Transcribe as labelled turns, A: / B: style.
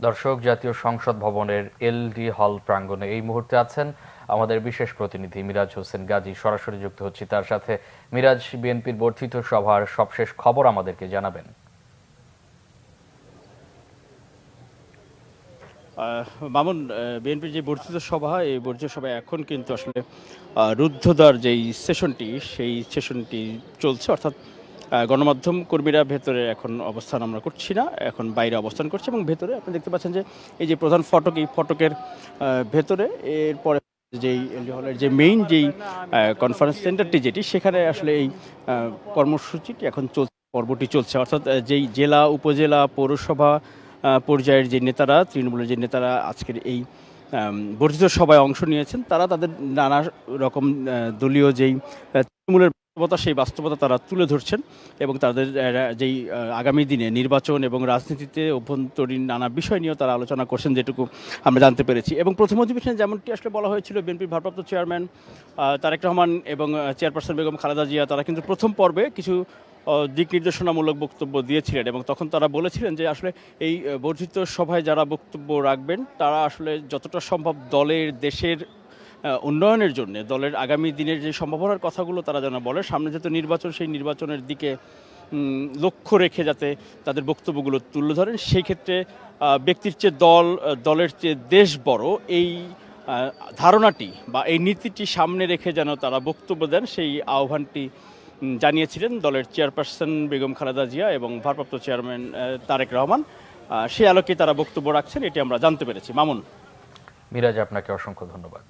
A: দর্শক, জাতীয় সংসদ ভবনের এলডি হল প্রাঙ্গণে এই মুহূর্তে আছেন আমাদের বিশেষ প্রতিনিধি মিরাজ হোসেন গাজী। সরাসরি যুক্ত হচ্ছি তার সাথে। মিরাজ, বিএনপির বর্ধিত সভার সবশেষ খবর আমাদেরকে জানাবেন।
B: মামুন, বিএনপির যে বর্ধিত সভা, এই বর্ধিত সভায় এখন কিন্তু আসলে রুদ্ধদ্বার যেই সেশনটি, সেই সেশনটি চলছে। অর্থাৎ গণমাধ্যম কর্মীরা ভেতরে এখন অবস্থান আমরা করছি না, এখন বাইরে অবস্থান করছে। এবং ভেতরে আপনি দেখতে পাচ্ছেন যে এই যে প্রধান ফটক, এই ফটকের ভেতরে এরপরে যেই এলডি হলের যে মেইন যেই কনফারেন্স সেন্টারটি যেটি, সেখানে আসলে এই কর্মসূচিটি এখন চলছে, পর্বটি চলছে। অর্থাৎ যেই জেলা, উপজেলা, পৌরসভা পর্যায়ের যে নেতারা, তৃণমূলের যে নেতারা আজকের এই বর্ধিত সভায় অংশ নিয়েছেন, তারা তাদের নানা রকম দলীয় যেই তৃণমূলের বাস্তবতা, সেই বাস্তবতা তারা তুলে ধরছেন এবং তাদের যেই আগামী দিনে নির্বাচন এবং রাজনীতিতে অভ্যন্তরীণ নানা বিষয় নিয়েও তারা আলোচনা করছেন, যেটুকু আমরা জানতে পেরেছি। এবং প্রথম অধিবেশনে যেমনটি আসলে বলা হয়েছিল, বিএনপির ভারপ্রাপ্ত চেয়ারম্যান তারেক রহমান এবং চেয়ারপারসন বেগম খালেদা জিয়া, তারা কিন্তু প্রথম পর্বে কিছু দিক নির্দেশনামূলক বক্তব্য দিয়েছিলেন এবং তখন তারা বলেছিলেন যে আসলে এই বর্ধিত সভায় যারা বক্তব্য রাখবেন, তারা আসলে যতটা সম্ভব দলের, দেশের উন্নয়নের জন্য, দলের আগামী দিনের যে সম্ভাবনার কথাগুলো তারা যেন বলে। সামনে যেহেতু নির্বাচন, সেই নির্বাচনের দিকে লক্ষ্য রেখে যাতে তাদের বক্তব্যগুলো তুলে ধরেন। সেই ক্ষেত্রে ব্যক্তির চেয়ে দল, দলের চেয়ে দেশ বড়, এই ধারণাটি বা এই নীতিটি সামনে রেখে যেন তারা বক্তব্য দেন, সেই আহ্বানটি জানিয়েছিলেন দলের চেয়ারপারসন বেগম খালেদা জিয়া এবং ভারপ্রাপ্ত চেয়ারম্যান তারেক রহমান। সেই আলোকে তারা বক্তব্য রাখছেন, এটি আমরা জানতে পেরেছি। মামুন।
A: মিরাজ, আপনাকে অসংখ্য ধন্যবাদ।